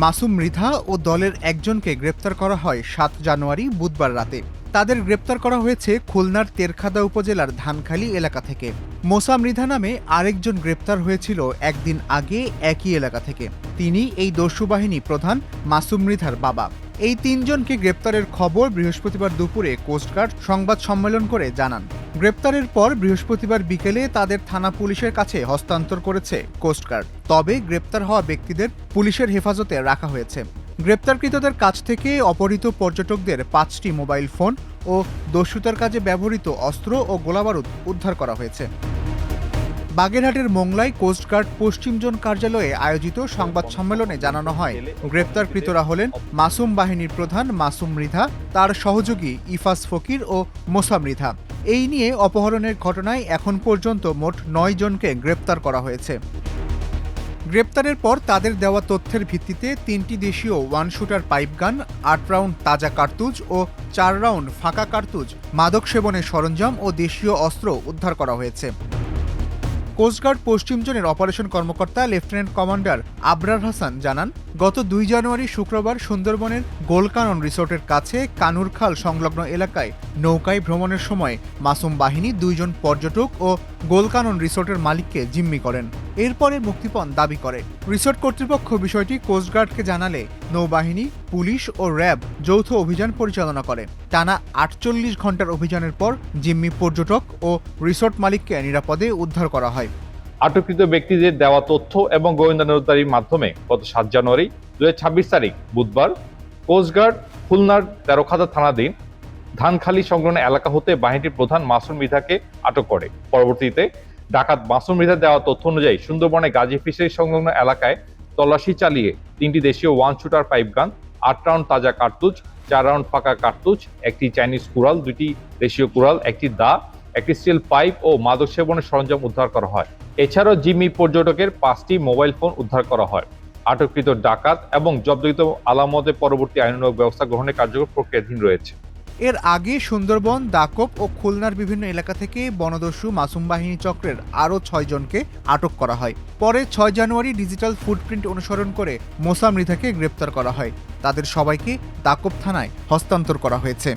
মাসুম মৃধা ও দলের একজনকে গ্রেপ্তার করা হয় ৭ জানুয়ারি বুধবার রাতে। তাদের গ্রেপ্তার করা হয়েছে খুলনার তেরখাদা উপজেলার ধানখালী এলাকা থেকে। মোসা মৃধা নামে আরেকজন গ্রেপ্তার হয়েছিল একদিন আগে একই এলাকা থেকে। তিনি এই দস্যু বাহিনী প্রধান মাসুম মৃধার বাবা। এই তিনজনকে গ্রেপ্তারের খবর বৃহস্পতিবার দুপুরে কোস্টগার্ড সংবাদ সম্মেলন করে জানান। গ্রেপ্তারের পর বৃহস্পতিবার বিকেলে তাদের থানা পুলিশের কাছে হস্তান্তর করেছে কোস্টগার্ড। তবে গ্রেপ্তার হওয়া ব্যক্তিদের পুলিশের হেফাজতে রাখা হয়েছে। গ্রেপ্তারকৃতদের কাছ থেকে অপহৃত পর্যটকদের ৫টি মোবাইল ফোন ও দস্যুতার কাজে ব্যবহৃত অস্ত্র ও গোলাবারুদ উদ্ধার করা হয়েছে। বাগেরহাটের মোংলায় কোস্টগার্ড পশ্চিম জোন কার্যালয়ে আয়োজিত সংবাদ সম্মেলনে জানানো হয়, গ্রেপ্তারকৃতরা হলেন মাসুম বাহিনীর প্রধান মাসুম মৃধা, তার সহযোগী ইফাস ফকির ও মোসা মৃধা। এই নিয়ে অপহরণের ঘটনায় এখন পর্যন্ত মোট ৯ জনকে গ্রেপ্তার করা হয়েছে। গ্রেপ্তারের পর তাদের দেওয়া তথ্যের ভিত্তিতে ৩টি দেশীয় ওয়ান শুটার পাইপগান, ৮ রাউন্ড তাজা কার্তুজ ও ৪ রাউন্ড ফাঁকা কার্তুজ, মাদক সেবনের সরঞ্জাম ও দেশীয় অস্ত্র উদ্ধার করা হয়েছে। কোস্টগার্ড পশ্চিম জোনের অপারেশন কর্মকর্তা লেফটেন্যান্ট কমান্ডার আবরার হাসান জানান, গত ২ জানুয়ারি শুক্রবার সুন্দরবনের গোলকানন রিসোর্টের কাছে কানুরখাল সংলগ্ন এলাকায় নৌকায় ভ্রমণের সময় মাসুম বাহিনী ২ জন পর্যটক ও গোলকানন রিসোর্টের মালিককে জিম্মি করেন। এরপরে মুক্তিপণ দাবি করে। রিসোর্ট কর্তৃপক্ষ বিষয়টি কোস্টগার্ডকে জানালে নৌবাহিনী, পুলিশ ও র্যাব যৌথ অভিযান পরিচালনা করে। টানা ৪৮ ঘণ্টার অভিযানের পর জিম্মি পর্যটক ও রিসোর্ট মালিককে নিরাপদে উদ্ধার করা হয়। আটককৃত ব্যক্তিদের দেওয়া তথ্য এবং গোয়েন্দা নজরদারির মাধ্যমে গত ৭ জানুয়ারি ২০২৬ তারিখ বুধবার কোস্টগার্ড খুলনার তেরখাদা থানাধীন ধানখালী সংলগ্ন এলাকা হতে বাহিনীর প্রধান মাসুম মৃধাকে আটক করে। পরবর্তীতে ডাকাত মাসুম মৃধার দেওয়া তথ্য অনুযায়ী সুন্দরবনে গাজী ফিশারি সংলগ্ন এলাকায় তল্লাশি চালিয়ে ৩টি দেশীয় ওয়ান শুটার পাইপগান, ৮ রাউন্ড তাজা কার্তুজ, ৪ রাউন্ড ফাঁকা কার্তুজ, একটি চাইনিজ কুড়াল, ২টি দেশীয় কুড়াল, একটি দা, একটি স্টিল পাইপ ও মাদক সেবনের সরঞ্জাম উদ্ধার করা হয়। এছাড়াও জিম্মি পর্যটকের ৫টি মোবাইল ফোন উদ্ধার করা হয়। আটককৃত ডাকাত এবং জব্দকৃত আলামতে পরবর্তী আইনানুগ ব্যবস্থা গ্রহণের কার্যকর প্রক্রিয়াধীন রয়েছে। এর আগে সুন্দরবন, দাকপ ও খুলনার বিভিন্ন এলাকা থেকে বনদস্যু মাসুম বাহিনী চক্রের আরও ৬ জনকে আটক করা হয়। পরে ৬ জানুয়ারি ডিজিটাল ফুটপ্রিন্ট অনুসরণ করে মোসা মৃধাকে গ্রেপ্তার করা হয়। তাদের সবাইকে দাকপ থানায় হস্তান্তর করা হয়েছে।